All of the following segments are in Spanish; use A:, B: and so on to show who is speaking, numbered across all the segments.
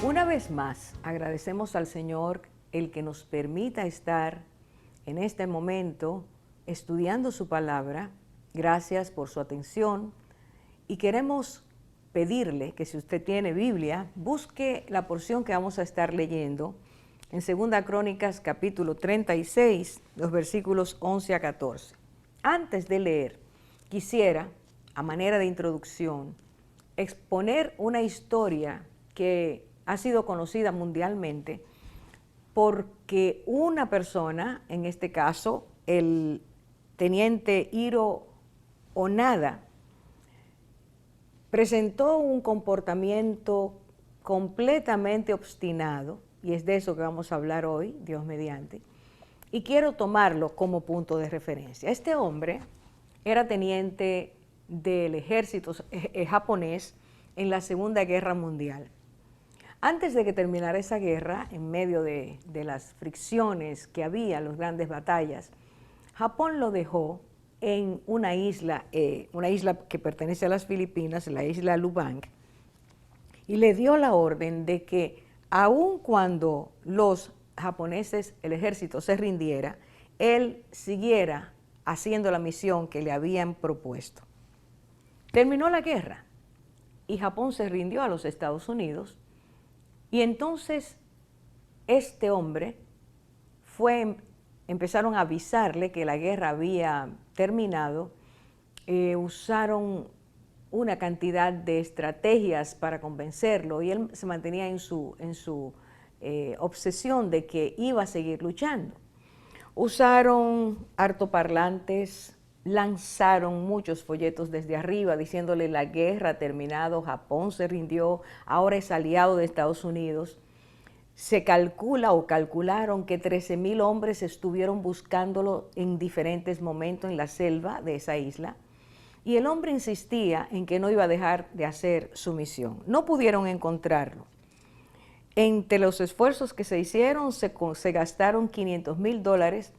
A: Una vez más, agradecemos al Señor el que nos permita estar en este momento estudiando su palabra. Gracias por su atención y queremos pedirle que si usted tiene Biblia, busque la porción que vamos a estar leyendo en 2 Crónicas capítulo 36, los versículos 11 a 14. Antes de leer, quisiera, a manera de introducción, exponer una historia que ha sido conocida mundialmente porque una persona, en este caso el teniente Hiro Onoda, presentó un comportamiento completamente obstinado, y es de eso que vamos a hablar hoy, Dios mediante, y quiero tomarlo como punto de referencia. Este hombre era teniente del ejército japonés en la Segunda Guerra Mundial. Antes de que terminara esa guerra, en medio de las fricciones que había, las grandes batallas, Japón lo dejó en una isla que pertenece a las Filipinas, la isla Lubang, y le dio la orden de que aun cuando los japoneses, el ejército se rindiera, él siguiera haciendo la misión que le habían propuesto. Terminó la guerra y Japón se rindió a los Estados Unidos. Y entonces este hombre empezaron a avisarle que la guerra había terminado, usaron una cantidad de estrategias para convencerlo y él se mantenía en su obsesión de que iba a seguir luchando. Usaron altoparlantes, lanzaron muchos folletos desde arriba diciéndole la guerra ha terminado, Japón se rindió, ahora es aliado de Estados Unidos. Se calcula o calcularon que 13,000 hombres estuvieron buscándolo en diferentes momentos en la selva de esa isla y el hombre insistía en que no iba a dejar de hacer su misión. No pudieron encontrarlo. Entre los esfuerzos que se hicieron se gastaron $500,000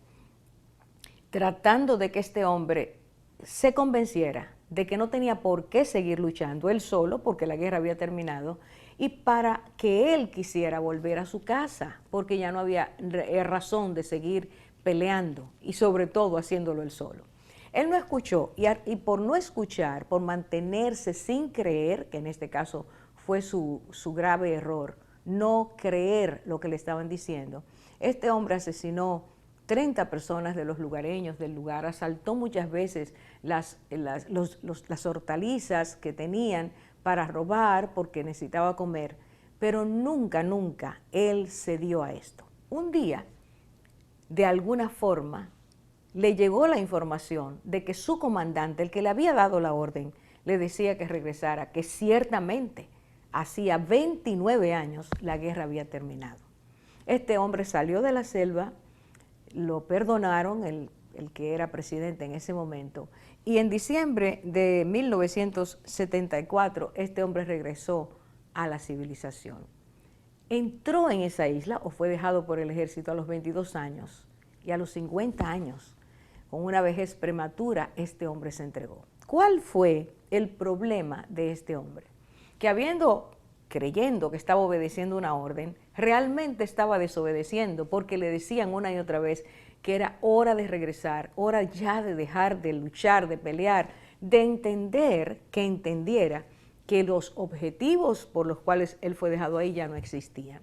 A: tratando de que este hombre se convenciera de que no tenía por qué seguir luchando él solo, porque la guerra había terminado, y para que él quisiera volver a su casa, porque ya no había razón de seguir peleando y sobre todo haciéndolo él solo. Él no escuchó y por no escuchar, por mantenerse sin creer, que en este caso fue su grave error, no creer lo que le estaban diciendo, este hombre asesinó 30 personas de los lugareños del lugar, asaltó muchas veces las hortalizas que tenían para robar porque necesitaba comer, pero nunca él cedió a esto. Un día, de alguna forma, le llegó la información de que su comandante, el que le había dado la orden, le decía que regresara, que ciertamente hacía 29 años la guerra había terminado. Este hombre salió de la selva, lo perdonaron, el que era presidente en ese momento, y en diciembre de 1974 este hombre regresó a la civilización. Entró en esa isla o fue dejado por el ejército a los 22 años y a los 50 años, con una vejez prematura, este hombre se entregó. ¿Cuál fue el problema de este hombre? Que creyendo que estaba obedeciendo una orden, realmente estaba desobedeciendo porque le decían una y otra vez que era hora de regresar, hora ya de dejar de luchar, de pelear, de entendiera que los objetivos por los cuales él fue dejado ahí ya no existían.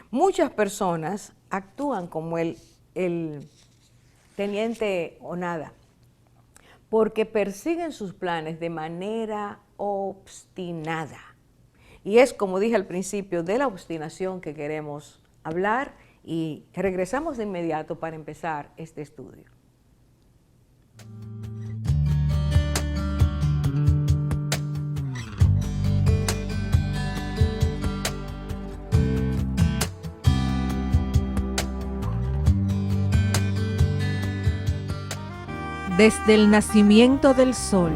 A: Muchas personas actúan como el teniente Onoda porque persiguen sus planes de manera obstinada. Y es, como dije al principio, de la obstinación que queremos hablar y regresamos de inmediato para empezar este estudio.
B: Desde el nacimiento del sol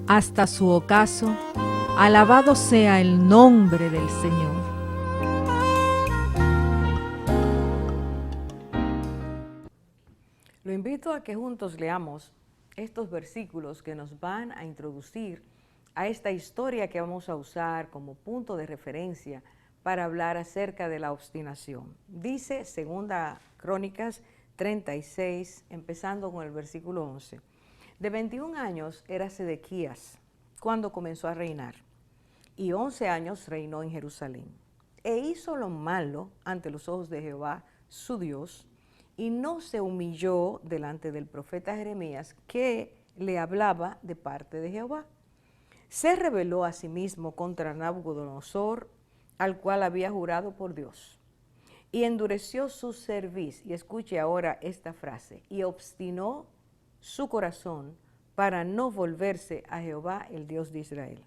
B: hasta su ocaso, alabado sea el nombre del Señor.
A: Lo invito a que juntos leamos estos versículos que nos van a introducir a esta historia que vamos a usar como punto de referencia para hablar acerca de la obstinación. Dice Segunda Crónicas 36, empezando con el versículo 11. De 21 años era Sedequías cuando comenzó a reinar, y 11 años reinó en Jerusalén. E hizo lo malo ante los ojos de Jehová, su Dios, y no se humilló delante del profeta Jeremías, que le hablaba de parte de Jehová. Se rebeló a sí mismo contra Nabucodonosor, al cual había jurado por Dios, y endureció su cerviz, y escuche ahora esta frase, y obstinó su corazón para no volverse a Jehová, el Dios de Israel.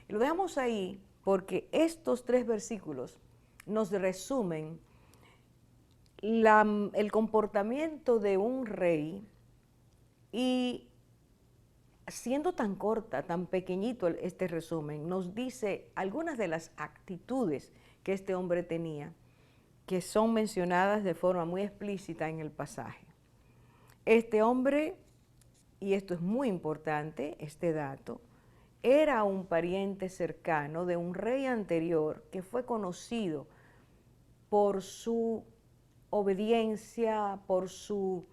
A: Y lo dejamos ahí porque estos 3 versículos nos resumen el comportamiento de un rey, y siendo tan corta, tan pequeñito este resumen, nos dice algunas de las actitudes que este hombre tenía, que son mencionadas de forma muy explícita en el pasaje. Este hombre, y esto es muy importante, este dato, era un pariente cercano de un rey anterior que fue conocido por su obediencia, por su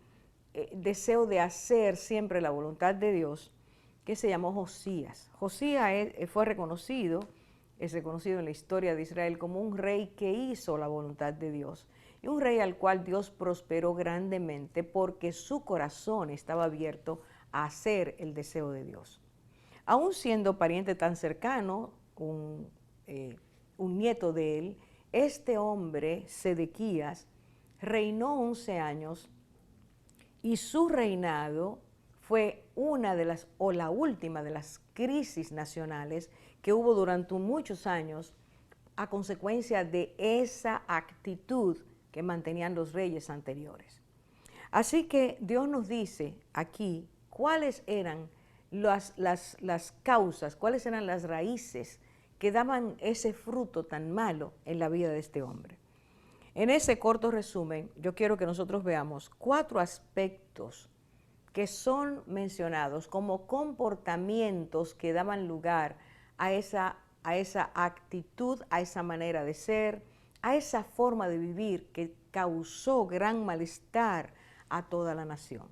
A: deseo de hacer siempre la voluntad de Dios, que se llamó Josías. Josías fue reconocido, es reconocido en la historia de Israel como un rey que hizo la voluntad de Dios, y un rey al cual Dios prosperó grandemente porque su corazón estaba abierto a hacer el deseo de Dios. Aún siendo pariente tan cercano, un nieto de él, este hombre, Sedequías, reinó 11 años, y su reinado fue una de las, o la última de las crisis nacionales que hubo durante muchos años a consecuencia de esa actitud que mantenían los reyes anteriores. Así que Dios nos dice aquí cuáles eran las causas, cuáles eran las raíces que daban ese fruto tan malo en la vida de este hombre. En ese corto resumen, yo quiero que nosotros veamos 4 aspectos que son mencionados como comportamientos que daban lugar a esa actitud, a esa manera de ser, a esa forma de vivir que causó gran malestar a toda la nación.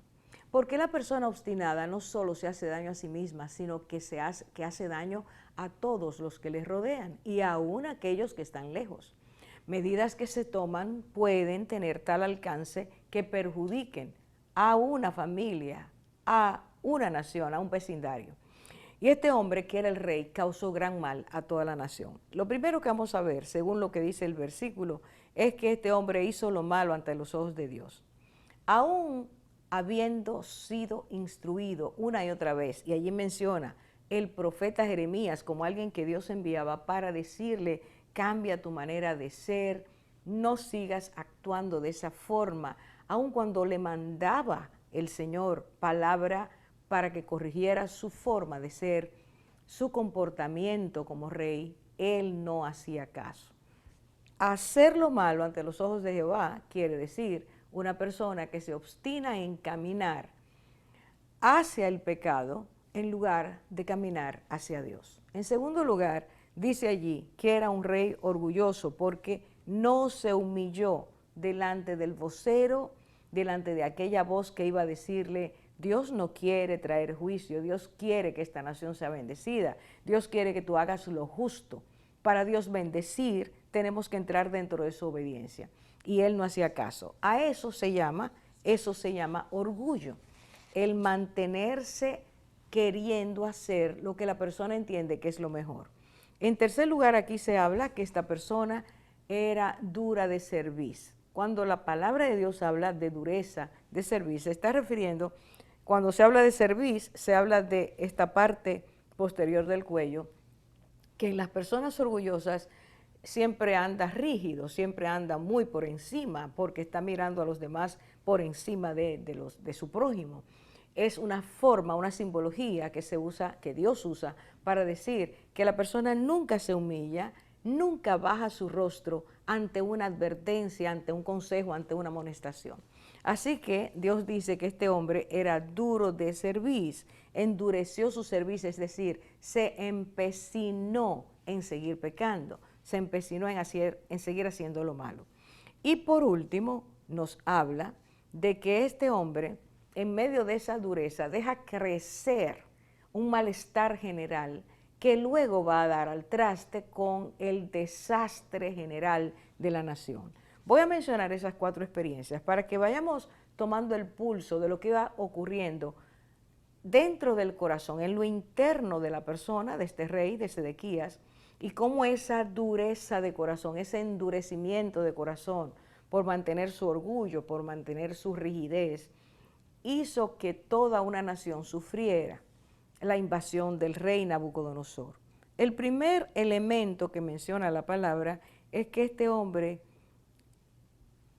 A: Porque la persona obstinada no solo se hace daño a sí misma, sino que hace daño a todos los que les rodean y aún a aquellos que están lejos. Medidas que se toman pueden tener tal alcance que perjudiquen a una familia, a una nación, a un vecindario. Y este hombre, que era el rey, causó gran mal a toda la nación. Lo primero que vamos a ver, según lo que dice el versículo, es que este hombre hizo lo malo ante los ojos de Dios. Aún habiendo sido instruido una y otra vez, y allí menciona el profeta Jeremías como alguien que Dios enviaba para decirle: cambia tu manera de ser, no sigas actuando de esa forma, aun cuando le mandaba el Señor palabra para que corrigiera su forma de ser, su comportamiento como rey, él no hacía caso. Hacer lo malo ante los ojos de Jehová quiere decir una persona que se obstina en caminar hacia el pecado en lugar de caminar hacia Dios. En segundo lugar, dice allí que era un rey orgulloso porque no se humilló delante del vocero, delante de aquella voz que iba a decirle: Dios no quiere traer juicio, Dios quiere que esta nación sea bendecida, Dios quiere que tú hagas lo justo. Para Dios bendecir tenemos que entrar dentro de su obediencia. Y él no hacía caso. A eso se llama orgullo, el mantenerse queriendo hacer lo que la persona entiende que es lo mejor. En tercer lugar, aquí se habla que esta persona era dura de cerviz. Cuando la palabra de Dios habla de dureza de cerviz, se está refiriendo, cuando se habla de cerviz, se habla de esta parte posterior del cuello, que en las personas orgullosas siempre anda rígido, siempre anda muy por encima, porque está mirando a los demás por encima de su prójimo. Es una forma, una simbología que se usa, que Dios usa para decir que la persona nunca se humilla, nunca baja su rostro ante una advertencia, ante un consejo, ante una amonestación. Así que Dios dice que este hombre era duro de cerviz, endureció su cerviz, es decir, se empecinó en seguir pecando, se empecinó en seguir haciendo lo malo. Y por último, nos habla de que este hombre, en medio de esa dureza, deja crecer un malestar general que luego va a dar al traste con el desastre general de la nación. Voy a mencionar esas 4 experiencias para que vayamos tomando el pulso de lo que va ocurriendo dentro del corazón, en lo interno de la persona, de este rey, de Sedequías, y cómo esa dureza de corazón, ese endurecimiento de corazón por mantener su orgullo, por mantener su rigidez, hizo que toda una nación sufriera la invasión del rey Nabucodonosor. El primer elemento que menciona la palabra es que este hombre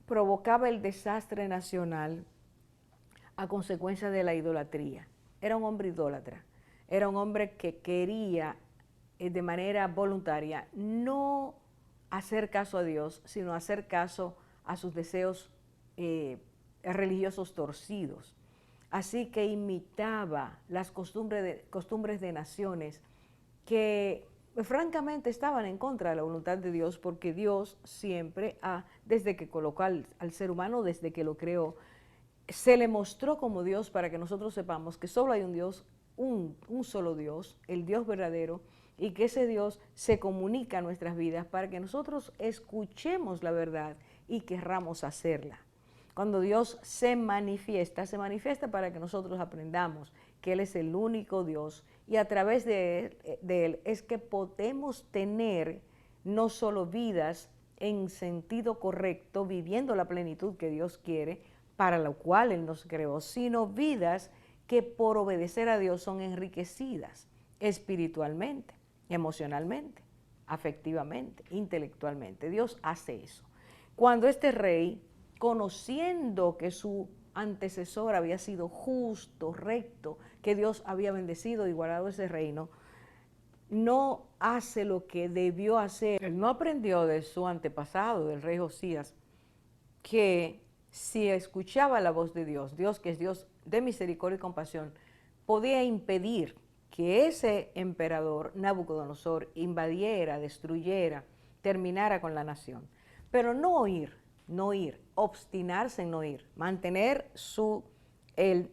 A: provocaba el desastre nacional a consecuencia de la idolatría. Era un hombre idólatra, era un hombre que quería de manera voluntaria no hacer caso a Dios, sino hacer caso a sus deseos religiosos torcidos. Así que imitaba las costumbres de naciones que francamente estaban en contra de la voluntad de Dios, porque Dios siempre, desde que colocó al ser humano, desde que lo creó, se le mostró como Dios para que nosotros sepamos que solo hay un Dios, un solo Dios, el Dios verdadero, y que ese Dios se comunica a nuestras vidas para que nosotros escuchemos la verdad y querramos hacerla. Cuando Dios se manifiesta para que nosotros aprendamos que Él es el único Dios, y a través de Él es que podemos tener no solo vidas en sentido correcto, viviendo la plenitud que Dios quiere, para lo cual Él nos creó, sino vidas que por obedecer a Dios son enriquecidas espiritualmente, emocionalmente, afectivamente, intelectualmente. Dios hace eso. Cuando este rey, conociendo que su antecesor había sido justo, recto, que Dios había bendecido y guardado ese reino, no hace lo que debió hacer. Él no aprendió de su antepasado, del rey Josías, que si escuchaba la voz de Dios, Dios que es Dios de misericordia y compasión, podía impedir que ese emperador Nabucodonosor invadiera, destruyera, terminara con la nación. Pero no ir, obstinarse en no ir, mantener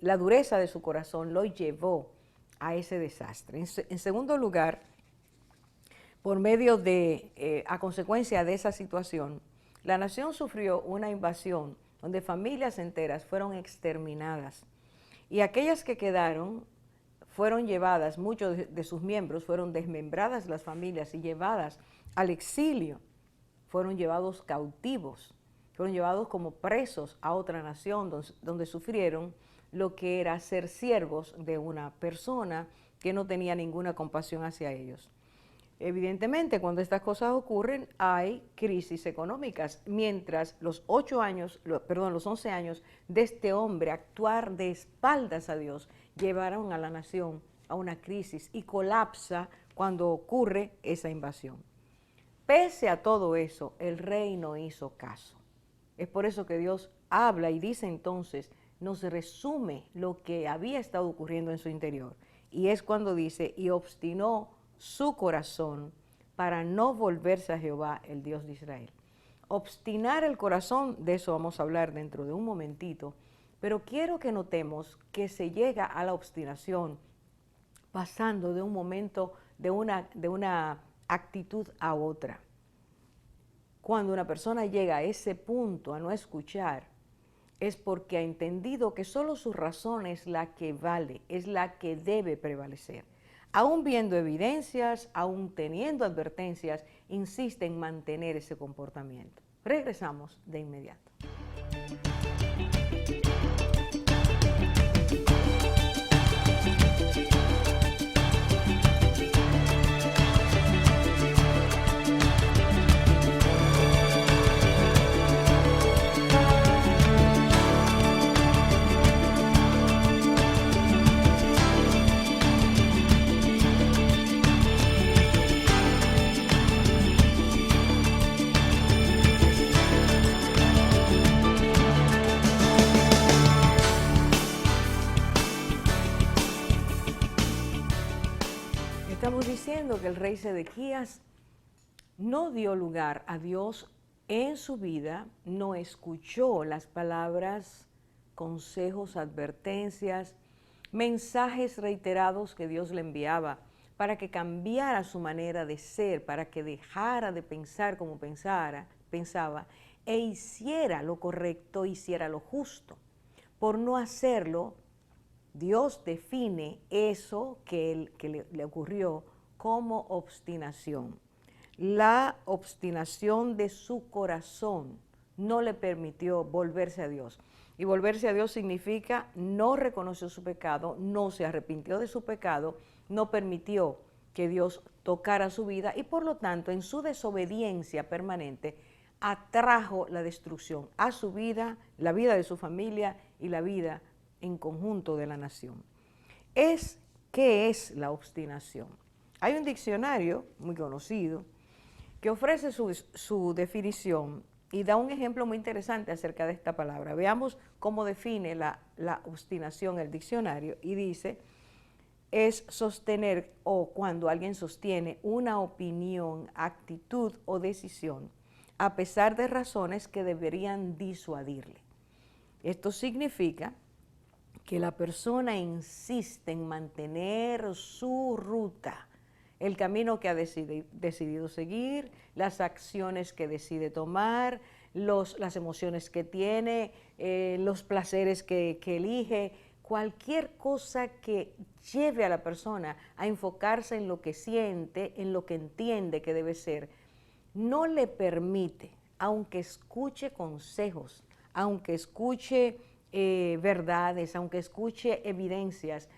A: la dureza de su corazón lo llevó a ese desastre. En segundo lugar, por medio de, a consecuencia de esa situación, la nación sufrió una invasión donde familias enteras fueron exterminadas, y aquellas que quedaron fueron llevadas, muchos de sus miembros fueron desmembradas las familias y llevadas al exilio, fueron llevados cautivos, fueron llevados como presos a otra nación donde sufrieron lo que era ser siervos de una persona que no tenía ninguna compasión hacia ellos. Evidentemente, cuando estas cosas ocurren, hay crisis económicas, mientras los 11 años de este hombre actuar de espaldas a Dios llevaron a la nación a una crisis y colapsa cuando ocurre esa invasión. Pese a todo eso, el rey no hizo caso. Es por eso que Dios habla y dice entonces, nos resume lo que había estado ocurriendo en su interior. Y es cuando dice, y obstinó su corazón para no volverse a Jehová, el Dios de Israel. Obstinar el corazón, de eso vamos a hablar dentro de un momentito, pero quiero que notemos que se llega a la obstinación pasando de un momento, de una actitud a otra. Cuando una persona llega a ese punto, a no escuchar, es porque ha entendido que solo su razón es la que vale, es la que debe prevalecer. Aún viendo evidencias, aún teniendo advertencias, insiste en mantener ese comportamiento. Regresamos de inmediato. Estamos diciendo que el rey Sedequías no dio lugar a Dios en su vida, no escuchó las palabras, consejos, advertencias, mensajes reiterados que Dios le enviaba para que cambiara su manera de ser, para que dejara de pensar como pensaba e hiciera lo correcto, hiciera lo justo. Por no hacerlo, Dios define eso que le ocurrió como obstinación. La obstinación de su corazón no le permitió volverse a Dios. Y volverse a Dios significa no reconoció su pecado, no se arrepintió de su pecado, no permitió que Dios tocara su vida y por lo tanto en su desobediencia permanente atrajo la destrucción a su vida, la vida de su familia y la vida en conjunto de la nación. ¿Qué es la obstinación? Hay un diccionario muy conocido que ofrece su definición y da un ejemplo muy interesante acerca de esta palabra. Veamos cómo define la obstinación el diccionario y dice, es sostener o cuando alguien sostiene una opinión, actitud o decisión a pesar de razones que deberían disuadirle. Esto significa que la persona insiste en mantener su ruta, el camino que ha decidido seguir, las acciones que decide tomar, las emociones que tiene, los placeres que elige, cualquier cosa que lleve a la persona a enfocarse en lo que siente, en lo que entiende que debe ser, no le permite, aunque escuche consejos, aunque escuche verdades, aunque escuche evidencias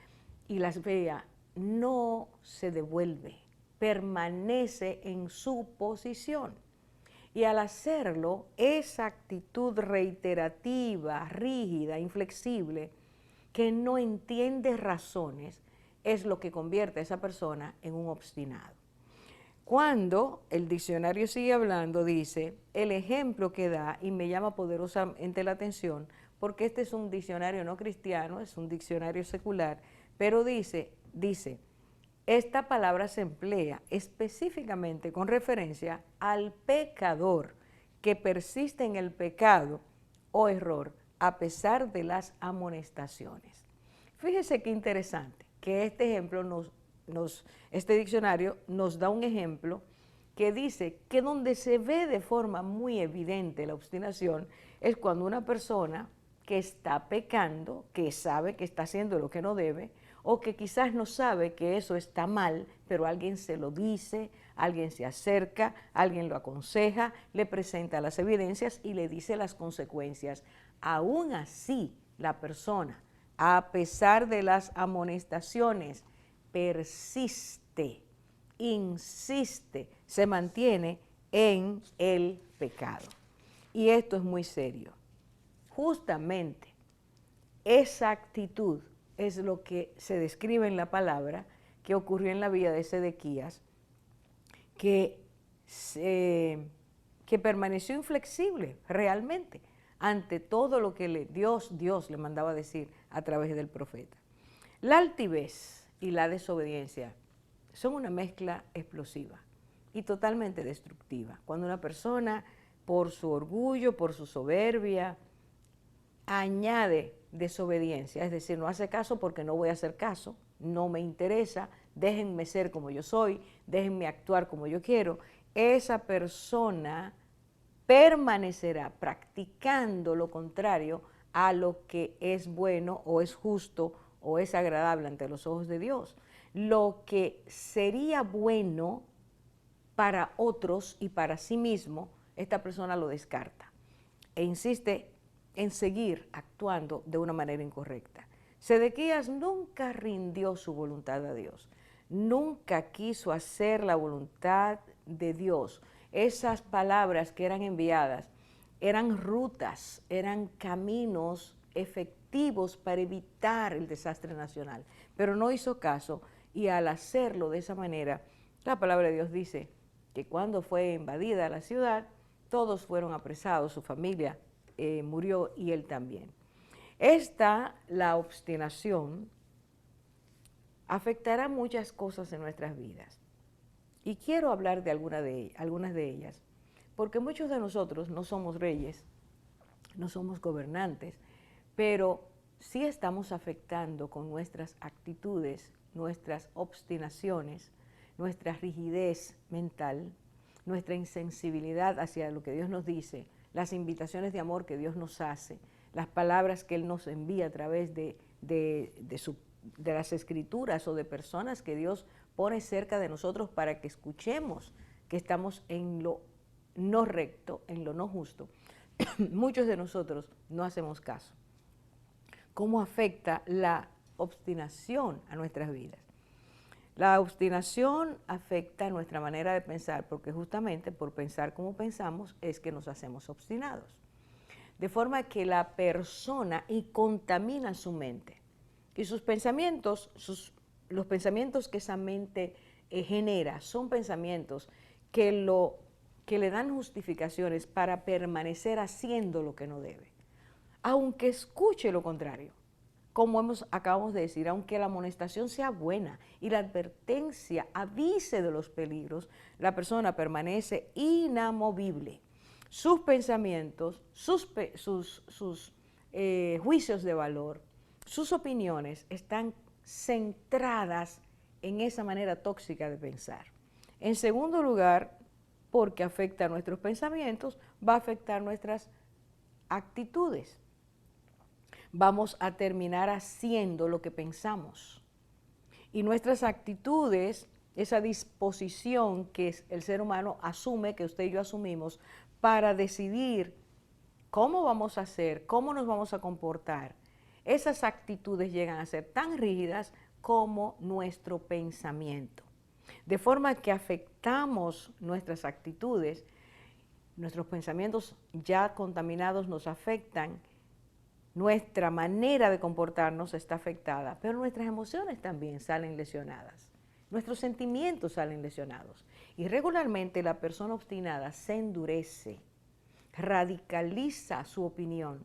A: y las vea, no se devuelve, permanece en su posición. Y al hacerlo, esa actitud reiterativa, rígida, inflexible, que no entiende razones, es lo que convierte a esa persona en un obstinado. Cuando el diccionario sigue hablando, dice, el ejemplo que da, y me llama poderosamente la atención, porque este es un diccionario no cristiano, es un diccionario secular, pero dice, esta palabra se emplea específicamente con referencia al pecador que persiste en el pecado o error a pesar de las amonestaciones. Fíjese qué interesante que este ejemplo este diccionario nos da un ejemplo que dice que donde se ve de forma muy evidente la obstinación es cuando una persona que está pecando, que sabe que está haciendo lo que no debe, o que quizás no sabe que eso está mal, pero alguien se lo dice, alguien se acerca, alguien lo aconseja, le presenta las evidencias y le dice las consecuencias. Aún así, la persona, a pesar de las amonestaciones, persiste, insiste, se mantiene en el pecado. Y esto es muy serio. Justamente esa actitud es lo que se describe en la palabra que ocurrió en la vida de Sedequías, que permaneció inflexible realmente ante todo lo que Dios le mandaba decir a través del profeta. La altivez y la desobediencia son una mezcla explosiva y totalmente destructiva. Cuando una persona, por su orgullo, por su soberbia, añade desobediencia, es decir, no hace caso porque no voy a hacer caso, no me interesa, déjenme ser como yo soy, déjenme actuar como yo quiero, esa persona permanecerá practicando lo contrario a lo que es bueno o es justo o es agradable ante los ojos de Dios. Lo que sería bueno para otros y para sí mismo, esta persona lo descarta e insiste en seguir actuando de una manera incorrecta. Sedequías nunca rindió su voluntad a Dios, nunca quiso hacer la voluntad de Dios. Esas palabras que eran enviadas eran rutas, eran caminos efectivos para evitar el desastre nacional, pero no hizo caso y al hacerlo de esa manera, la palabra de Dios dice que cuando fue invadida la ciudad, todos fueron apresados, su familia murió y él también. La obstinación afectará muchas cosas en nuestras vidas. Y quiero hablar de algunas de ellas, porque muchos de nosotros no somos reyes, no somos gobernantes, pero sí estamos afectando con nuestras actitudes, nuestras obstinaciones, nuestra rigidez mental, nuestra insensibilidad hacia lo que Dios nos dice, las invitaciones de amor que Dios nos hace, las palabras que Él nos envía a través de las escrituras o de personas que Dios pone cerca de nosotros para que escuchemos que estamos en lo no recto, en lo no justo. Muchos de nosotros no hacemos caso. ¿Cómo afecta la obstinación a nuestras vidas? La obstinación afecta nuestra manera de pensar, porque justamente por pensar como pensamos es que nos hacemos obstinados. De forma que la persona contamina su mente. Y sus pensamientos, los pensamientos que esa mente genera, son pensamientos que le dan justificaciones para permanecer haciendo lo que no debe. Aunque escuche lo contrario, como acabamos de decir, aunque la amonestación sea buena y la advertencia avise de los peligros, la persona permanece inamovible. Sus pensamientos, sus juicios de valor, sus opiniones están centradas en esa manera tóxica de pensar. En segundo lugar, porque afecta a nuestros pensamientos, va a afectar nuestras actitudes. Vamos a terminar haciendo lo que pensamos. Y nuestras actitudes, esa disposición que el ser humano asume, que usted y yo asumimos, para decidir cómo vamos a hacer, cómo nos vamos a comportar, esas actitudes llegan a ser tan rígidas como nuestro pensamiento. De forma que afectamos nuestras actitudes, nuestros pensamientos ya contaminados nos afectan, nuestra manera de comportarnos está afectada, pero nuestras emociones también salen lesionadas. Nuestros sentimientos salen lesionados. Y regularmente la persona obstinada se endurece, radicaliza su opinión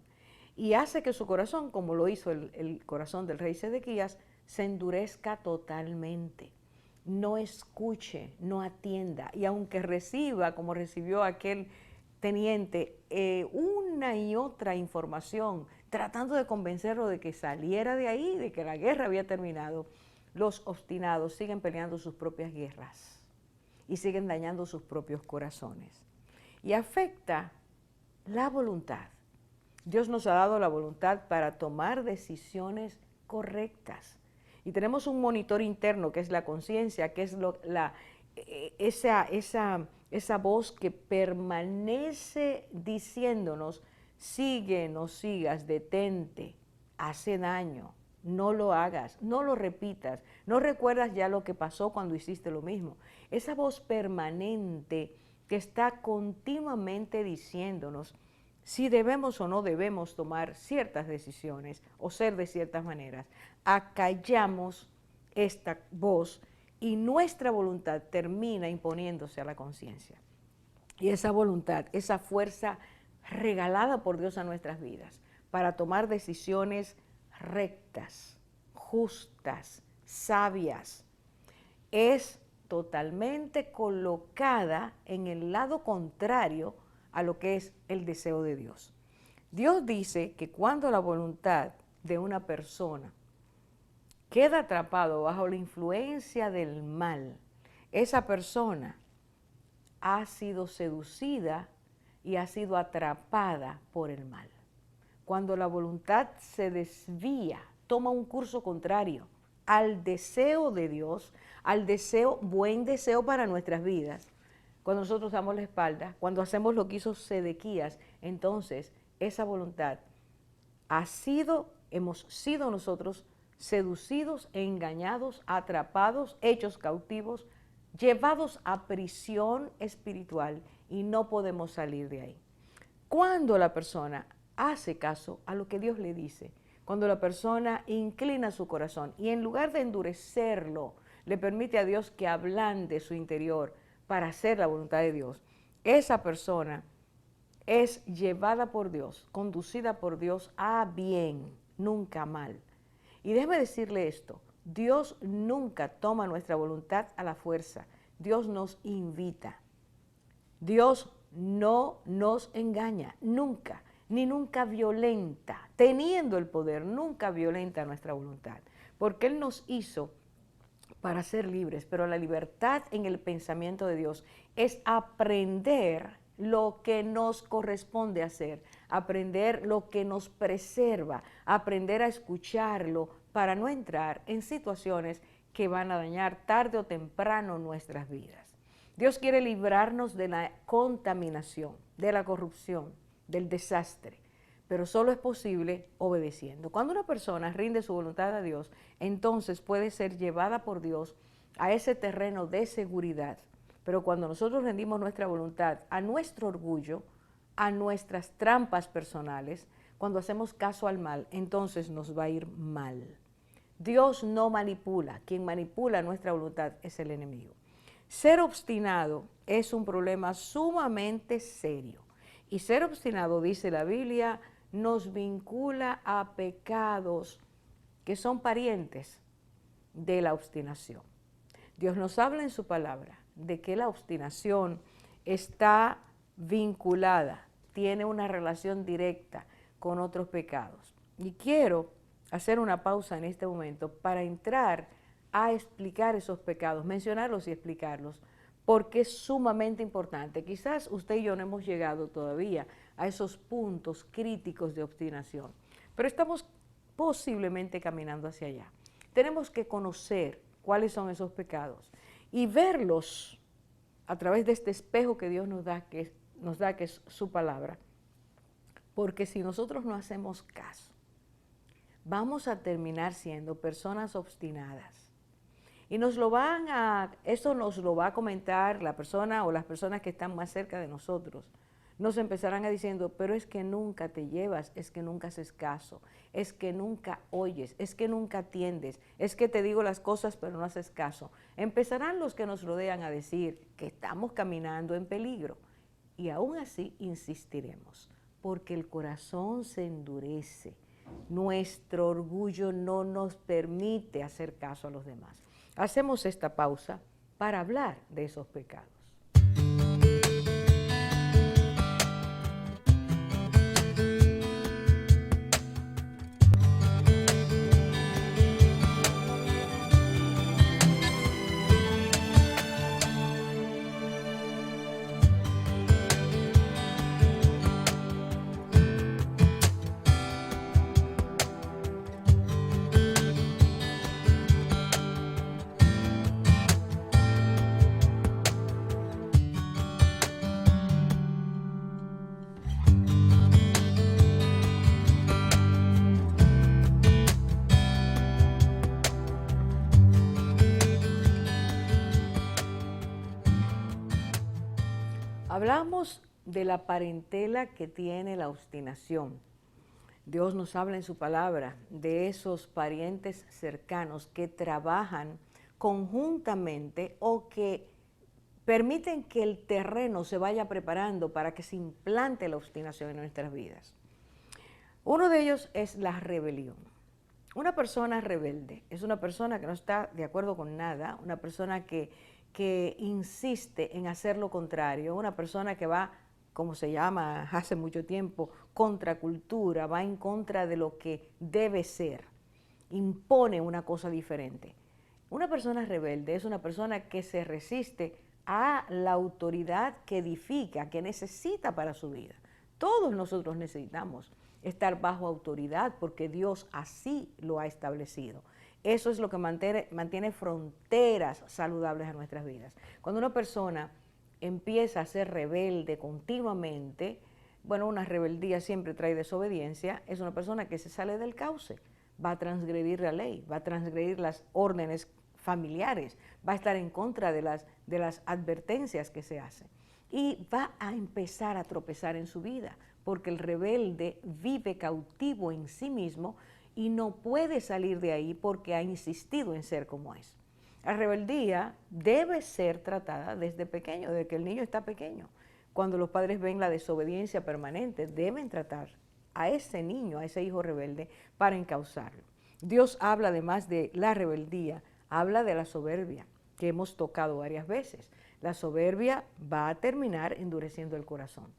A: y hace que su corazón, como lo hizo el corazón del rey Sedequías, se endurezca totalmente. No escuche, no atienda. Y aunque reciba, como recibió aquel teniente, una y otra información, tratando de convencerlo de que saliera de ahí, de que la guerra había terminado, los obstinados siguen peleando sus propias guerras y siguen dañando sus propios corazones. Y afecta la voluntad. Dios nos ha dado la voluntad para tomar decisiones correctas. Y tenemos un monitor interno que es la conciencia, que es esa voz que permanece diciéndonos: sigue, no sigas, detente, hace daño, no lo hagas, no lo repitas, no recuerdas ya lo que pasó cuando hiciste lo mismo. Esa voz permanente que está continuamente diciéndonos si debemos o no debemos tomar ciertas decisiones o ser de ciertas maneras. Acallamos esta voz y nuestra voluntad termina imponiéndose a la conciencia. Y esa voluntad, esa fuerza regalada por Dios a nuestras vidas para tomar decisiones rectas, justas, sabias, es totalmente colocada en el lado contrario a lo que es el deseo de Dios. Dios dice que cuando la voluntad de una persona queda atrapado bajo la influencia del mal, esa persona ha sido seducida y ha sido atrapada por el mal. Cuando la voluntad se desvía, toma un curso contrario al deseo de Dios, al buen deseo para nuestras vidas. Cuando nosotros damos la espalda, cuando hacemos lo que hizo Sedequías, entonces esa voluntad hemos sido nosotros seducidos, engañados, atrapados, hechos cautivos, llevados a prisión espiritual y no podemos salir de ahí. Cuando la persona hace caso a lo que Dios le dice, cuando la persona inclina su corazón y en lugar de endurecerlo, le permite a Dios que ablande su interior para hacer la voluntad de Dios, esa persona es llevada por Dios, conducida por Dios a bien, nunca a mal. Y déjeme decirle esto, Dios nunca toma nuestra voluntad a la fuerza. Dios nos invita. Dios no nos engaña, nunca, ni nunca violenta. Teniendo el poder, nunca violenta nuestra voluntad. Porque Él nos hizo para ser libres, pero la libertad en el pensamiento de Dios es aprender lo que nos corresponde hacer, aprender lo que nos preserva, aprender a escucharlo para no entrar en situaciones que van a dañar tarde o temprano nuestras vidas. Dios quiere librarnos de la contaminación, de la corrupción, del desastre, pero solo es posible obedeciendo. Cuando una persona rinde su voluntad a Dios, entonces puede ser llevada por Dios a ese terreno de seguridad. Pero cuando nosotros rendimos nuestra voluntad a nuestro orgullo, a nuestras trampas personales, cuando hacemos caso al mal, entonces nos va a ir mal. Dios no manipula, quien manipula nuestra voluntad es el enemigo. Ser obstinado es un problema sumamente serio. Y ser obstinado, dice la Biblia, nos vincula a pecados que son parientes de la obstinación. Dios nos habla en su palabra de que la obstinación está vinculada, tiene una relación directa con otros pecados. Y quiero hacer una pausa en este momento para entrar a explicar esos pecados, mencionarlos y explicarlos, porque es sumamente importante. Quizás usted y yo no hemos llegado todavía a esos puntos críticos de obstinación, pero estamos posiblemente caminando hacia allá. Tenemos que conocer cuáles son esos pecados y verlos a través de este espejo que Dios nos da, que es su palabra, porque si nosotros no hacemos caso, vamos a terminar siendo personas obstinadas. Y eso nos lo va a comentar la persona o las personas que están más cerca de nosotros. Nos empezarán a diciendo, pero es que nunca te llevas, es que nunca haces caso, es que nunca oyes, es que nunca atiendes, es que te digo las cosas pero no haces caso. Empezarán los que nos rodean a decir que estamos caminando en peligro y aún así insistiremos, porque el corazón se endurece, nuestro orgullo no nos permite hacer caso a los demás. Hacemos esta pausa para hablar de esos pecados. Hablamos de la parentela que tiene la obstinación. Dios nos habla en su palabra de esos parientes cercanos que trabajan conjuntamente o que permiten que el terreno se vaya preparando para que se implante la obstinación en nuestras vidas. Uno de ellos es la rebelión. Una persona rebelde es una persona que no está de acuerdo con nada, una persona que insiste en hacer lo contrario, una persona que va, como se llama hace mucho tiempo, contracultura, va en contra de lo que debe ser, impone una cosa diferente. Una persona rebelde es una persona que se resiste a la autoridad que edifica, que necesita para su vida. Todos nosotros necesitamos estar bajo autoridad porque Dios así lo ha establecido. Eso es lo que mantiene fronteras saludables a nuestras vidas. Cuando una persona empieza a ser rebelde continuamente, bueno, una rebeldía siempre trae desobediencia, es una persona que se sale del cauce, va a transgredir la ley, va a transgredir las órdenes familiares, va a estar en contra de las advertencias que se hacen y va a empezar a tropezar en su vida, porque el rebelde vive cautivo en sí mismo y no puede salir de ahí porque ha insistido en ser como es. La rebeldía debe ser tratada desde pequeño, desde que el niño está pequeño. Cuando los padres ven la desobediencia permanente, deben tratar a ese niño, a ese hijo rebelde, para encauzarlo. Dios habla, además de la rebeldía, habla de la soberbia, que hemos tocado varias veces. La soberbia va a terminar endureciendo el corazón.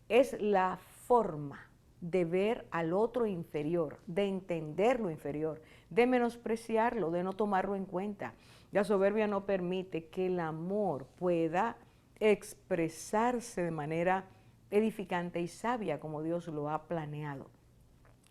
A: Es la forma de ver al otro inferior, de entender lo inferior, de menospreciarlo, de no tomarlo en cuenta. La soberbia no permite que el amor pueda expresarse de manera edificante y sabia como Dios lo ha planeado.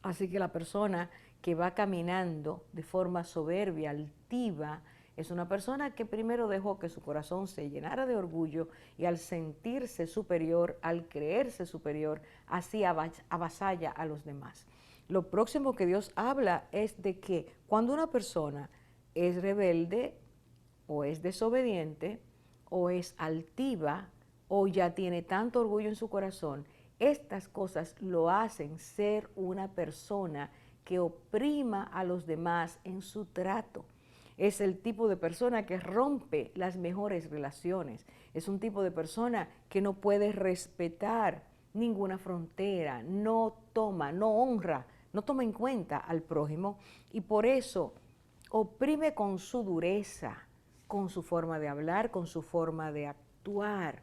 A: Así que la persona que va caminando de forma soberbia, altiva, es una persona que primero dejó que su corazón se llenara de orgullo y al sentirse superior, al creerse superior, así avasalla a los demás. Lo próximo que Dios habla es de que cuando una persona es rebelde o es desobediente o es altiva o ya tiene tanto orgullo en su corazón, estas cosas lo hacen ser una persona que oprima a los demás en su trato. Es el tipo de persona que rompe las mejores relaciones. Es un tipo de persona que no puede respetar ninguna frontera, no honra, no toma en cuenta al prójimo y por eso oprime con su dureza, con su forma de hablar, con su forma de actuar.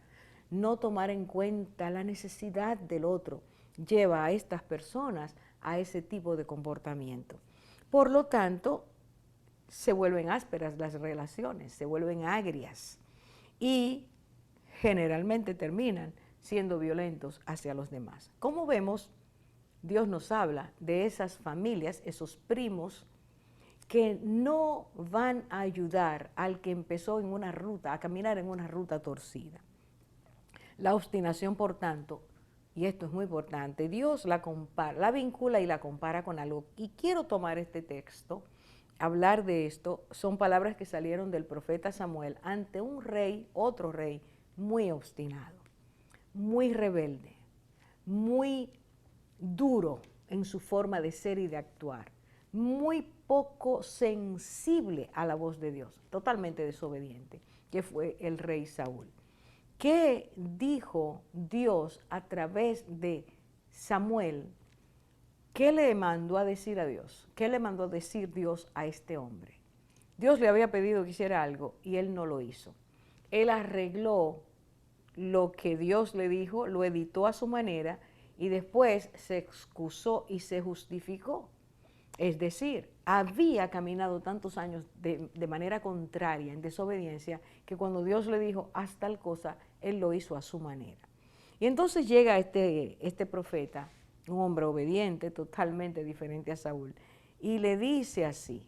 A: No tomar en cuenta la necesidad del otro lleva a estas personas a ese tipo de comportamiento. Por lo tanto, se vuelven ásperas las relaciones, se vuelven agrias y generalmente terminan siendo violentos hacia los demás. Como vemos, Dios nos habla de esas familias, esos primos que no van a ayudar al que empezó en una ruta, a caminar en una ruta torcida. La obstinación, por tanto, y esto es muy importante, Dios la compara, la vincula y la compara con algo. Y quiero tomar este texto, hablar de esto, son palabras que salieron del profeta Samuel ante un rey, otro rey, muy obstinado, muy rebelde, muy duro en su forma de ser y de actuar, muy poco sensible a la voz de Dios, totalmente desobediente, que fue el rey Saúl. ¿Qué dijo Dios a través de Samuel? ¿Qué le mandó a decir a Dios? ¿Qué le mandó a decir Dios a este hombre? Dios le había pedido que hiciera algo y él no lo hizo. Él arregló lo que Dios le dijo, lo editó a su manera y después se excusó y se justificó. Es decir, había caminado tantos años de manera contraria, en desobediencia, que cuando Dios le dijo, haz tal cosa, él lo hizo a su manera. Y entonces llega este profeta, un hombre obediente, totalmente diferente a Saúl, y le dice así,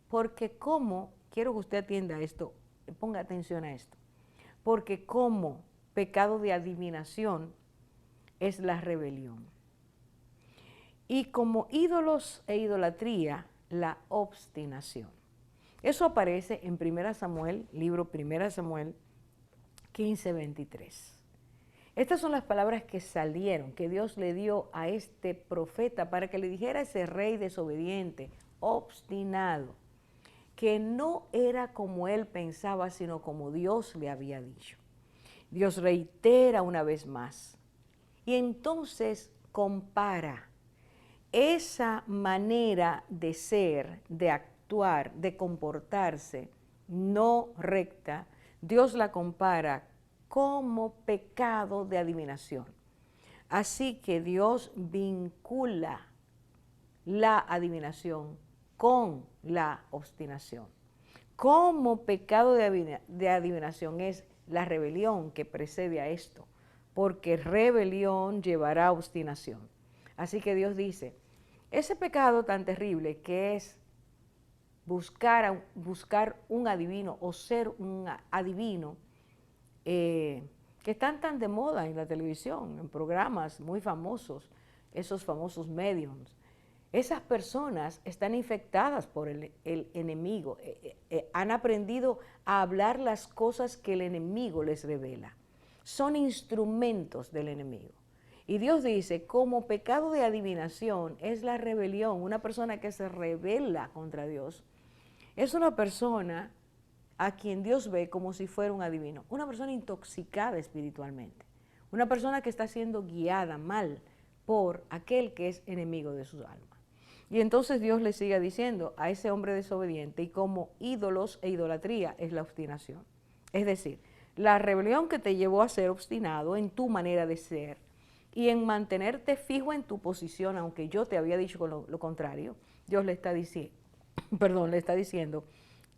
A: porque como, quiero que usted atienda esto, ponga atención a esto, porque como pecado de adivinación es la rebelión. Y como ídolos e idolatría, la obstinación. Eso aparece en 1 Samuel, libro 1 Samuel 15:23. Estas son las palabras que salieron, que Dios le dio a este profeta para que le dijera a ese rey desobediente, obstinado, que no era como él pensaba, sino como Dios le había dicho. Dios reitera una vez más y entonces compara esa manera de ser, de actuar, de comportarse no recta, Dios la compara como pecado de adivinación. Así que Dios vincula la adivinación con la obstinación. Como pecado de adivinación es la rebelión que precede a esto, porque rebelión llevará a obstinación. Así que Dios dice, ese pecado tan terrible que es buscar un adivino o ser un adivino, que están tan de moda en la televisión, en programas muy famosos, esos famosos mediums. Esas personas están infectadas por el enemigo, han aprendido a hablar las cosas que el enemigo les revela. Son instrumentos del enemigo. Y Dios dice, como pecado de adivinación es la rebelión, una persona que se rebela contra Dios, es una persona a quien Dios ve como si fuera un adivino, una persona intoxicada espiritualmente, una persona que está siendo guiada mal por aquel que es enemigo de su alma. Y entonces Dios le sigue diciendo a ese hombre desobediente, y como ídolos e idolatría es la obstinación. Es decir, la rebelión que te llevó a ser obstinado en tu manera de ser y en mantenerte fijo en tu posición, aunque yo te había dicho lo contrario, Dios le está diciendo, le está diciendo,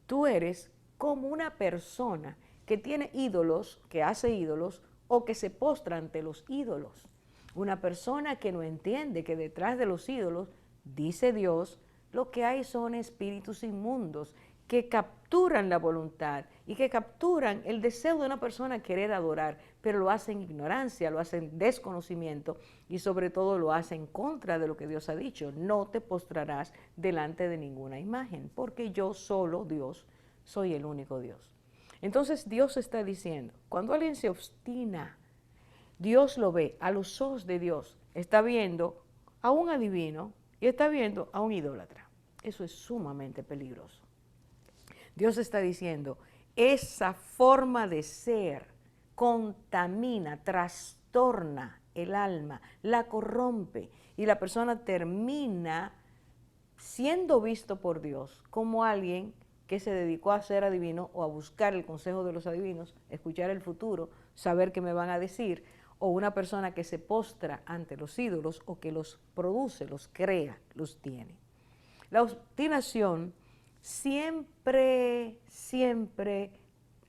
A: tú eres como una persona que tiene ídolos, que hace ídolos o que se postra ante los ídolos. Una persona que no entiende que detrás de los ídolos, dice Dios, lo que hay son espíritus inmundos que capturan la voluntad y que capturan el deseo de una persona querer adorar, pero lo hace en ignorancia, lo hace en desconocimiento y sobre todo lo hace en contra de lo que Dios ha dicho. No te postrarás delante de ninguna imagen, porque yo solo, Dios, soy el único Dios. Entonces Dios está diciendo, cuando alguien se obstina, Dios lo ve, a los ojos de Dios, está viendo a un adivino y está viendo a un idólatra. Eso es sumamente peligroso. Dios está diciendo, esa forma de ser contamina, trastorna el alma, la corrompe y la persona termina siendo visto por Dios como alguien que se dedicó a ser adivino o a buscar el consejo de los adivinos, escuchar el futuro, saber qué me van a decir, o una persona que se postra ante los ídolos o que los produce, los crea, los tiene. La obstinación siempre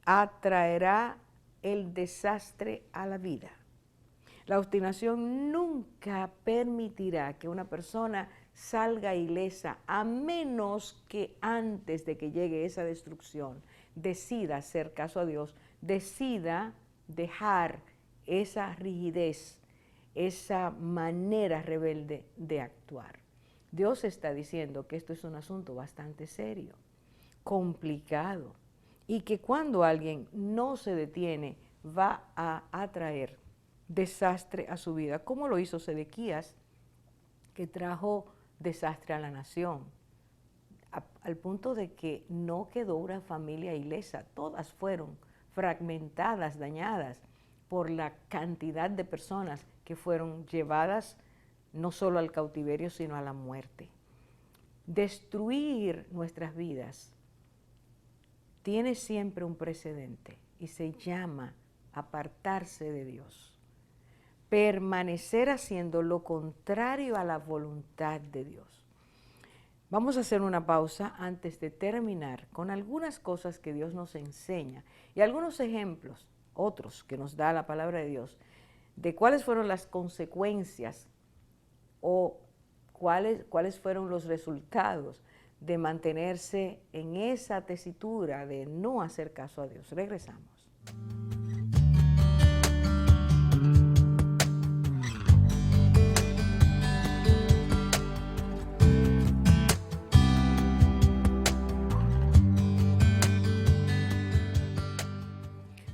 A: atraerá el desastre a la vida. La obstinación nunca permitirá que una persona salga ilesa, a menos que antes de que llegue esa destrucción decida hacer caso a Dios, decida dejar esa rigidez, esa manera rebelde de actuar. Dios está diciendo que esto es un asunto bastante serio, complicado, y que cuando alguien no se detiene va a atraer desastre a su vida, como lo hizo Sedequías, que trajo desastre a la nación, al punto de que no quedó una familia ilesa, todas fueron fragmentadas, dañadas por la cantidad de personas que fueron llevadas no solo al cautiverio, sino a la muerte. Destruir nuestras vidas tiene siempre un precedente y se llama apartarse de Dios. Permanecer haciendo lo contrario a la voluntad de Dios. Vamos a hacer una pausa antes de terminar con algunas cosas que Dios nos enseña y algunos ejemplos, otros que nos da la palabra de Dios, de cuáles fueron las consecuencias o cuáles fueron los resultados de mantenerse en esa tesitura de no hacer caso a Dios. Regresamos.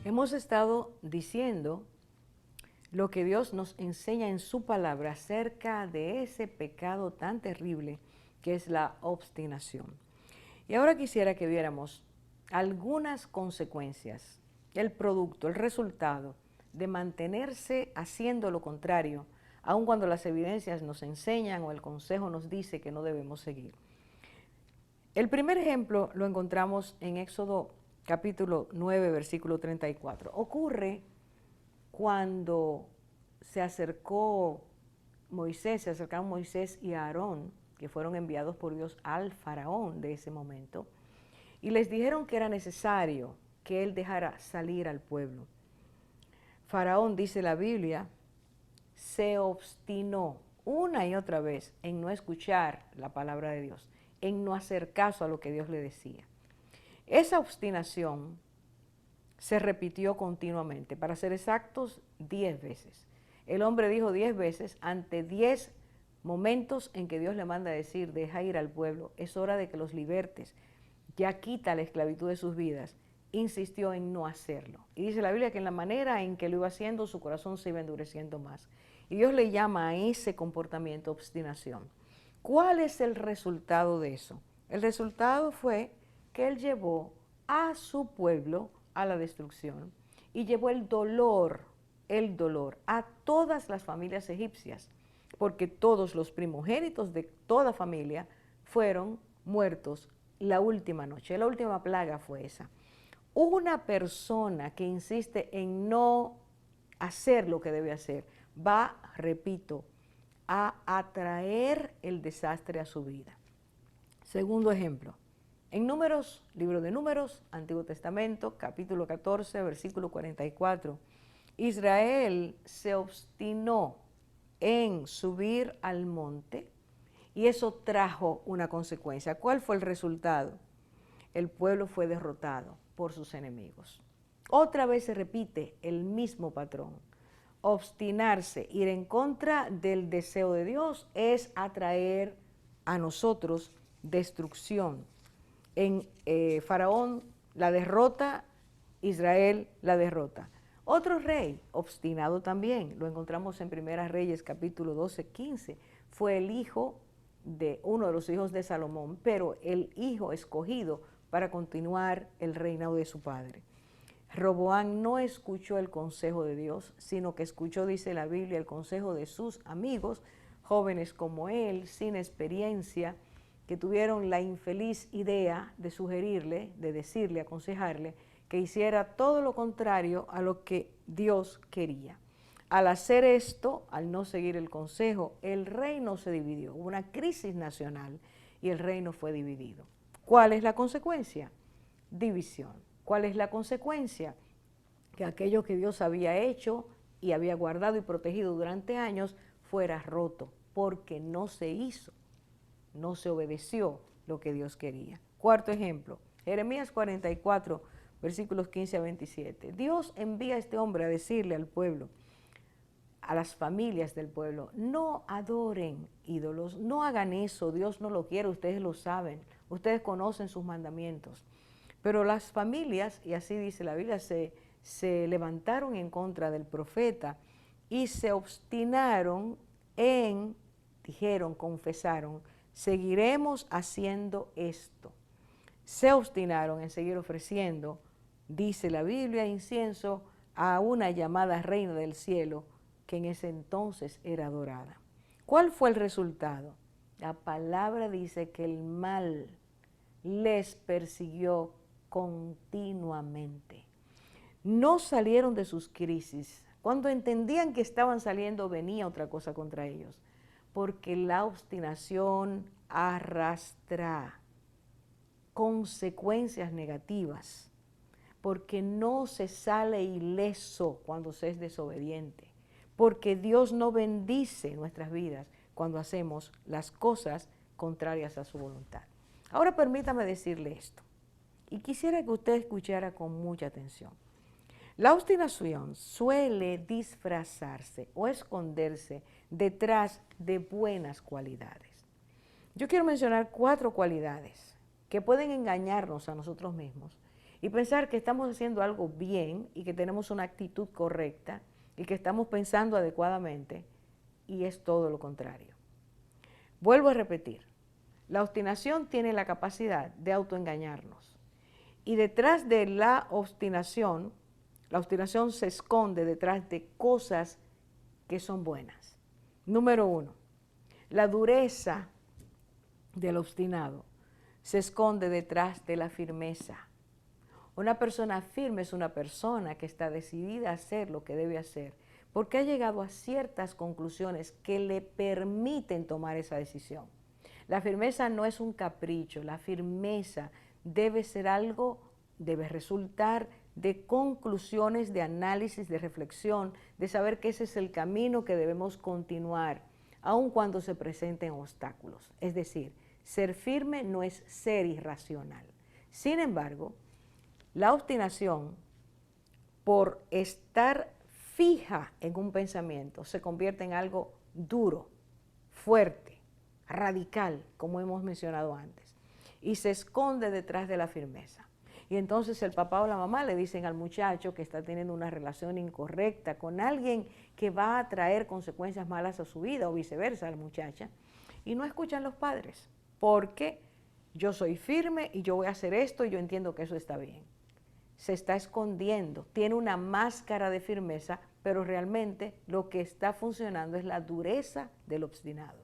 A: Hemos estado diciendo lo que Dios nos enseña en su palabra acerca de ese pecado tan terrible que es la obstinación. Y ahora quisiera que viéramos algunas consecuencias, el producto, el resultado de mantenerse haciendo lo contrario, aun cuando las evidencias nos enseñan o el consejo nos dice que no debemos seguir. El primer ejemplo lo encontramos en Éxodo capítulo 9, versículo 34. Ocurre cuando se acercaron Moisés y Aarón, que fueron enviados por Dios al faraón de ese momento, y les dijeron que era necesario que él dejara salir al pueblo. Faraón, dice la Biblia, se obstinó una y otra vez en no escuchar la palabra de Dios, en no hacer caso a lo que Dios le decía. Esa obstinación se repitió continuamente, para ser exactos, 10 veces. El hombre dijo 10 veces ante 10 momentos en que Dios le manda a decir, deja ir al pueblo, es hora de que los libertes, ya quita la esclavitud de sus vidas. Insistió en no hacerlo. Y dice la Biblia que en la manera en que lo iba haciendo, su corazón se iba endureciendo más. Y Dios le llama a ese comportamiento obstinación. ¿Cuál es el resultado de eso? El resultado fue que él llevó a su pueblo a la destrucción y llevó el dolor a todas las familias egipcias. porque todos los primogénitos de toda familia fueron muertos la última noche. La última plaga fue esa. Una persona que insiste en no hacer lo que debe hacer va, repito, a atraer el desastre a su vida. Segundo ejemplo, en Números, libro de Números, Antiguo Testamento, capítulo 14, versículo 44, Israel se obstinó en subir al monte y eso trajo una consecuencia. ¿Cuál fue el resultado? El pueblo fue derrotado por sus enemigos. Otra vez se repite el mismo patrón. Obstinarse, ir en contra del deseo de Dios es atraer a nosotros destrucción. En Faraón la derrota, Israel la derrota. Otro rey, obstinado también, lo encontramos en Primera Reyes capítulo 12, 15, fue el hijo de uno de los hijos de Salomón, pero el hijo escogido para continuar el reinado de su padre. Roboán no escuchó el consejo de Dios, sino que escuchó, dice la Biblia, el consejo de sus amigos, jóvenes como él, sin experiencia, que tuvieron la infeliz idea de sugerirle, de decirle, aconsejarle, que hiciera todo lo contrario a lo que Dios quería. Al hacer esto, al no seguir el consejo, el reino se dividió. Hubo una crisis nacional y el reino fue dividido. ¿Cuál es la consecuencia? División. ¿Cuál es la consecuencia? Que aquello que Dios había hecho y había guardado y protegido durante años fuera roto, porque no se hizo, no se obedeció lo que Dios quería. Cuarto ejemplo, Jeremías 44, versículos 15 a 27. Dios envía a este hombre a decirle al pueblo, a las familias del pueblo, no adoren ídolos, no hagan eso, Dios no lo quiere, ustedes lo saben, ustedes conocen sus mandamientos. Pero las familias, y así dice la Biblia, se levantaron en contra del profeta y se obstinaron dijeron, confesaron, seguiremos haciendo esto. Se obstinaron en seguir ofreciendo, dice la Biblia, incienso a una llamada reina del cielo que en ese entonces era adorada. ¿Cuál fue el resultado? La palabra dice que el mal les persiguió continuamente. No salieron de sus crisis. Cuando entendían que estaban saliendo, venía otra cosa contra ellos, porque la obstinación arrastra consecuencias negativas, porque no se sale ileso cuando se es desobediente, porque Dios no bendice nuestras vidas cuando hacemos las cosas contrarias a su voluntad. Ahora permítame decirle esto, y quisiera que usted escuchara con mucha atención. La obstinación suele disfrazarse o esconderse detrás de buenas cualidades. Yo quiero mencionar 4 cualidades que pueden engañarnos a nosotros mismos y pensar que estamos haciendo algo bien y que tenemos una actitud correcta y que estamos pensando adecuadamente, y es todo lo contrario. Vuelvo a repetir, la obstinación tiene la capacidad de autoengañarnos, y detrás de la obstinación se esconde detrás de cosas que son buenas. Número 1, la dureza del obstinado se esconde detrás de la firmeza. Una persona firme es una persona que está decidida a hacer lo que debe hacer, porque ha llegado a ciertas conclusiones que le permiten tomar esa decisión. La firmeza no es un capricho, la firmeza debe ser algo, debe resultar de conclusiones, de análisis, de reflexión, de saber que ese es el camino que debemos continuar, aun cuando se presenten obstáculos. Es decir, ser firme no es ser irracional. Sin embargo, la obstinación, por estar fija en un pensamiento, se convierte en algo duro, fuerte, radical, como hemos mencionado antes, y se esconde detrás de la firmeza. Y entonces el papá o la mamá le dicen al muchacho que está teniendo una relación incorrecta con alguien que va a traer consecuencias malas a su vida, o viceversa a la muchacha, y no escuchan los padres, porque yo soy firme y yo voy a hacer esto y yo entiendo que eso está bien. Se está escondiendo, tiene una máscara de firmeza pero realmente lo que está funcionando es la dureza del obstinado.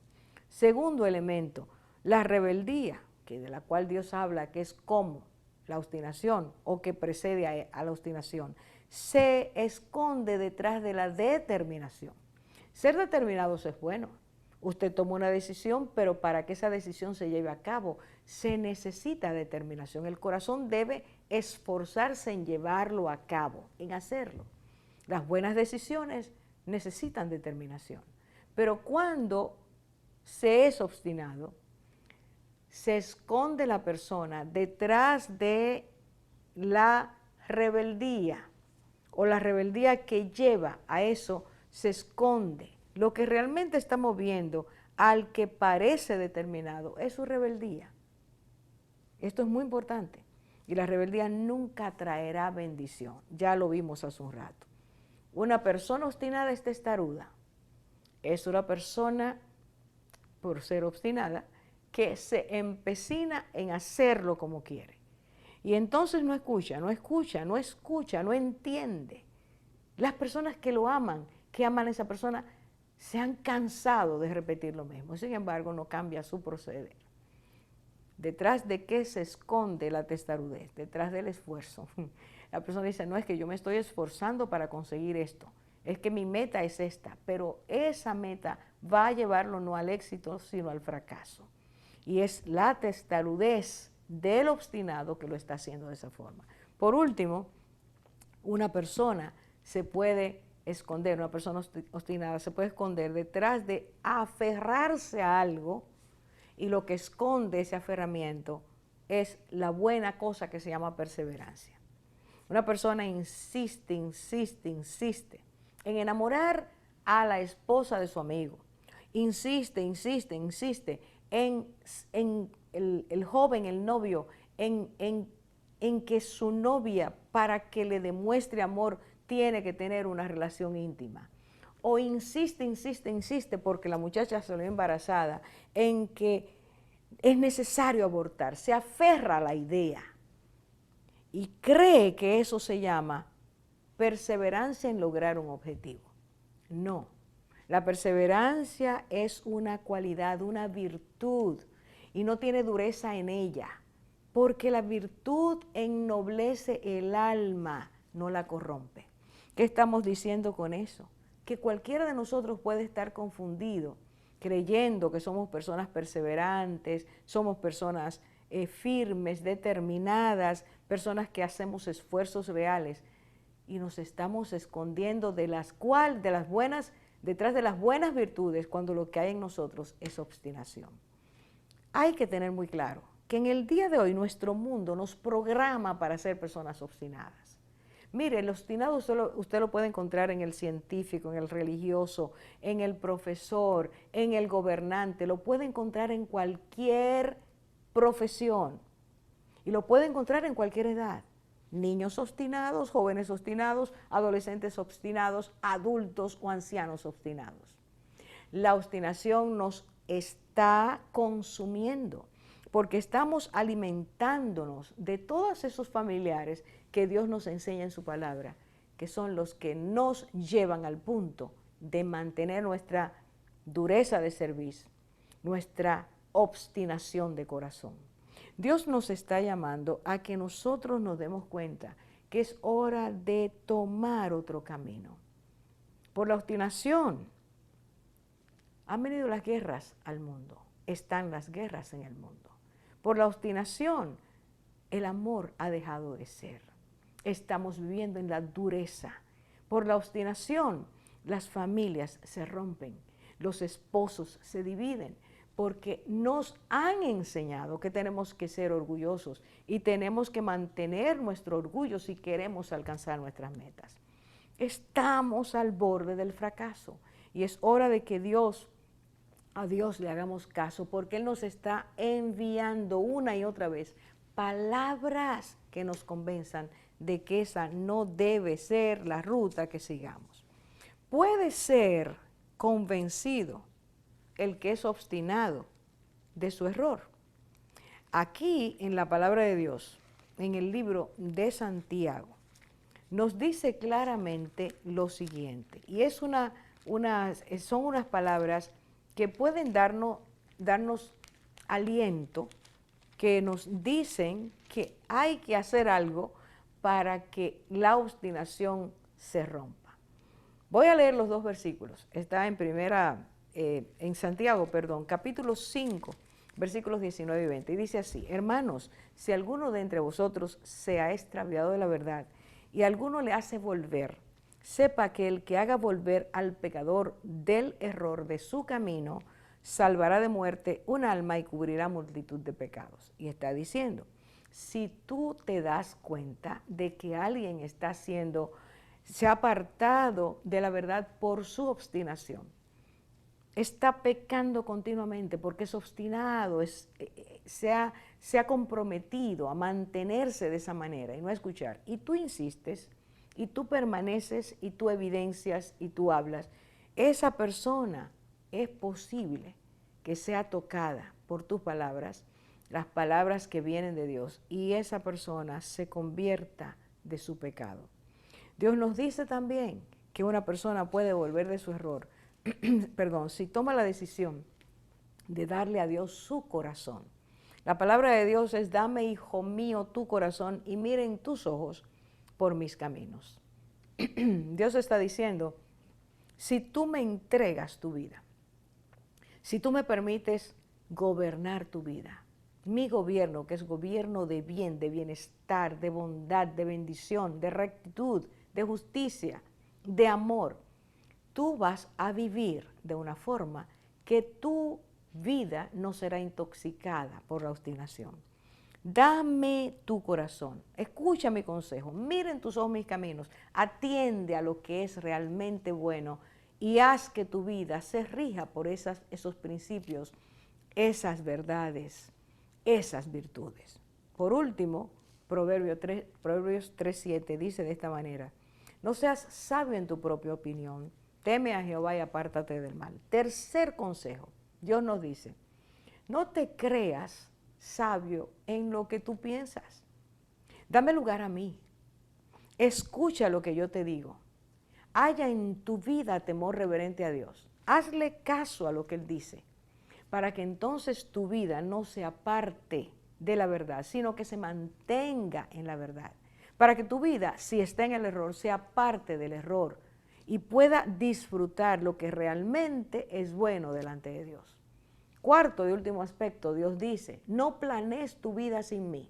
A: Segundo elemento, la rebeldía, de la cual Dios habla, que es como la obstinación o que precede a la obstinación, se esconde detrás de la determinación. Ser determinados es bueno. Usted toma una decisión, pero para que esa decisión se lleve a cabo, se necesita determinación. El corazón debe esforzarse en llevarlo a cabo, en hacerlo. Las buenas decisiones necesitan determinación. Pero cuando se es obstinado, se esconde la persona detrás de la rebeldía, o la rebeldía que lleva a eso se esconde. Lo que realmente está moviendo al que parece determinado es su rebeldía. Esto es muy importante. Y la rebeldía nunca traerá bendición. Ya lo vimos hace un rato. Una persona obstinada es testaruda. Es una persona, por ser obstinada, que se empecina en hacerlo como quiere. Y entonces no escucha, no entiende. Las personas que lo aman, que aman a esa persona, se han cansado de repetir lo mismo. Sin embargo, no cambia su proceder. ¿Detrás de qué se esconde la testarudez? Detrás del esfuerzo. La persona dice, no, es que yo me estoy esforzando para conseguir esto. Es que mi meta es esta, pero esa meta va a llevarlo no al éxito, sino al fracaso. Y es la testarudez del obstinado que lo está haciendo de esa forma. Por último, una persona se puede esconder, una persona obstinada se puede esconder detrás de aferrarse a algo, y lo que esconde ese aferramiento es la buena cosa que se llama perseverancia. Una persona insiste en enamorar a la esposa de su amigo. Insiste en el joven, el novio, en que su novia, para que le demuestre amor, tiene que tener una relación íntima. O insiste, porque la muchacha salió embarazada, en que es necesario abortar. Se aferra a la idea y cree que eso se llama perseverancia en lograr un objetivo. No, la perseverancia es una cualidad, una virtud, y no tiene dureza en ella, porque la virtud ennoblece el alma, no la corrompe. ¿Qué estamos diciendo con eso? Que cualquiera de nosotros puede estar confundido, creyendo que somos personas perseverantes, somos personas firmes, determinadas, personas que hacemos esfuerzos reales, y nos estamos escondiendo detrás de las buenas virtudes, cuando lo que hay en nosotros es obstinación. Hay que tener muy claro que en el día de hoy nuestro mundo nos programa para ser personas obstinadas. Mire, el obstinado usted lo puede encontrar en el científico, en el religioso, en el profesor, en el gobernante, lo puede encontrar en cualquier profesión y lo puede encontrar en cualquier edad. Niños obstinados, jóvenes obstinados, adolescentes obstinados, adultos o ancianos obstinados. La obstinación nos está consumiendo porque estamos alimentándonos de todos esos familiares que Dios nos enseña en su palabra, que son los que nos llevan al punto de mantener nuestra dureza de cerviz, nuestra obstinación de corazón. Dios nos está llamando a que nosotros nos demos cuenta que es hora de tomar otro camino. Por la obstinación han venido las guerras al mundo, están las guerras en el mundo. Por la obstinación el amor ha dejado de ser. Estamos viviendo en la dureza. Por la obstinación las familias se rompen, los esposos se dividen, porque nos han enseñado que tenemos que ser orgullosos y tenemos que mantener nuestro orgullo si queremos alcanzar nuestras metas. Estamos al borde del fracaso y es hora de que a Dios le hagamos caso, porque Él nos está enviando una y otra vez palabras que nos convenzan de que esa no debe ser la ruta que sigamos. Puede ser convencido el que es obstinado de su error. Aquí en la palabra de Dios, en el libro de Santiago, nos dice claramente lo siguiente, y es son unas palabras que pueden darnos aliento, que nos dicen que hay que hacer algo para que la obstinación se rompa. Voy a leer los dos versículos. Está en Santiago, capítulo 5, versículos 19 y 20. Y dice así: hermanos, si alguno de entre vosotros se ha extraviado de la verdad y alguno le hace volver, sepa que el que haga volver al pecador del error de su camino, salvará de muerte un alma y cubrirá multitud de pecados. Y está diciendo, si tú te das cuenta de que alguien se ha apartado de la verdad por su obstinación, está pecando continuamente porque es obstinado, se ha comprometido a mantenerse de esa manera y no a escuchar, y tú insistes, y tú permaneces, y tú evidencias, y tú hablas, esa persona es posible que sea tocada por tus palabras, las palabras que vienen de Dios, y esa persona se convierta de su pecado. Dios nos dice también que una persona puede volver de su error, si toma la decisión de darle a Dios su corazón. La palabra de Dios es: dame, hijo mío, tu corazón y miren tus ojos por mis caminos. Dios está diciendo, si tú me entregas tu vida, si tú me permites gobernar tu vida, mi gobierno, que es gobierno de bien, de bienestar, de bondad, de bendición, de rectitud, de justicia, de amor, tú vas a vivir de una forma que tu vida no será intoxicada por la obstinación. Dame tu corazón, escucha mi consejo, mira en tus ojos mis caminos, atiende a lo que es realmente bueno y haz que tu vida se rija por esos principios, esas verdades, esas virtudes. Por último, Proverbios 3:7 dice de esta manera: no seas sabio en tu propia opinión, teme a Jehová y apártate del mal. Tercer consejo, Dios nos dice, no te creas sabio en lo que tú piensas. Dame lugar a mí. Escucha lo que yo te digo. Haya en tu vida temor reverente a Dios. Hazle caso a lo que Él dice, para que entonces tu vida no se aparte de la verdad, sino que se mantenga en la verdad. Para que tu vida, si está en el error, sea parte del error y pueda disfrutar lo que realmente es bueno delante de Dios. Cuarto y último aspecto, Dios dice, no planees tu vida sin mí.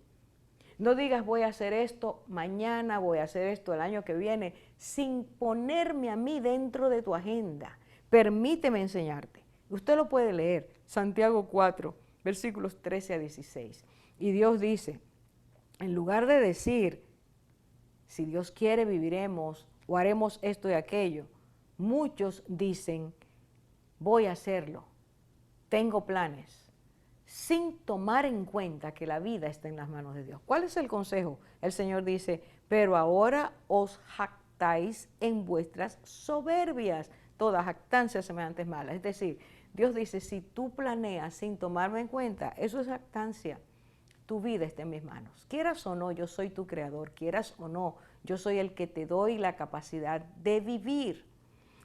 A: No digas voy a hacer esto mañana, voy a hacer esto el año que viene, sin ponerme a mí dentro de tu agenda. Permíteme enseñarte. Usted lo puede leer, Santiago 4, versículos 13 a 16. Y Dios dice, en lugar de decir, si Dios quiere viviremos o haremos esto y aquello, muchos dicen, voy a hacerlo, tengo planes, sin tomar en cuenta que la vida está en las manos de Dios. ¿Cuál es el consejo? El Señor dice, pero ahora os jactáis en vuestras soberbias, toda jactancia semejante es mala. Es decir, Dios dice, si tú planeas sin tomarme en cuenta, eso es jactancia. Tu vida está en mis manos. Quieras o no, yo soy tu creador. Quieras o no, yo soy el que te doy la capacidad de vivir.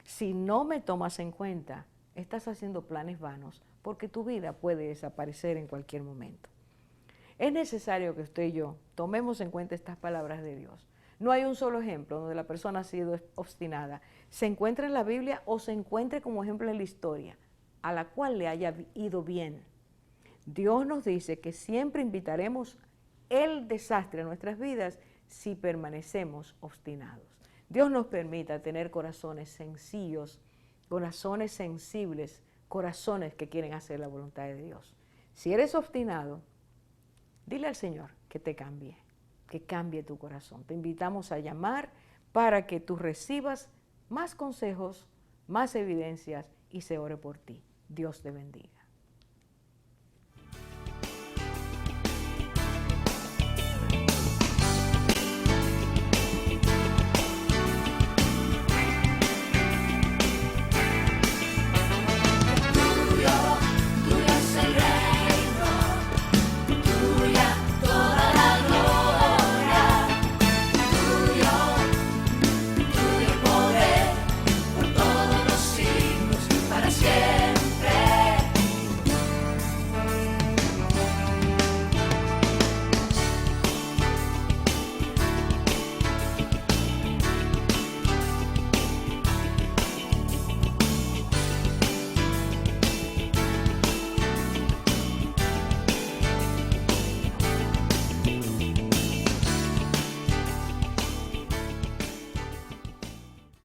A: Si no me tomas en cuenta, estás haciendo planes vanos, porque tu vida puede desaparecer en cualquier momento. Es necesario que usted y yo tomemos en cuenta estas palabras de Dios. No hay un solo ejemplo donde la persona ha sido obstinada. Se encuentra en la Biblia o se encuentre como ejemplo en la historia, a la cual le haya ido bien. Dios nos dice que siempre invitaremos el desastre a nuestras vidas si permanecemos obstinados. Dios nos permita tener corazones sencillos, corazones sensibles, corazones que quieren hacer la voluntad de Dios. Si eres obstinado, dile al Señor que te cambie, que cambie tu corazón. Te invitamos a llamar para que tú recibas más consejos, más evidencias y se ore por ti. Dios te bendiga.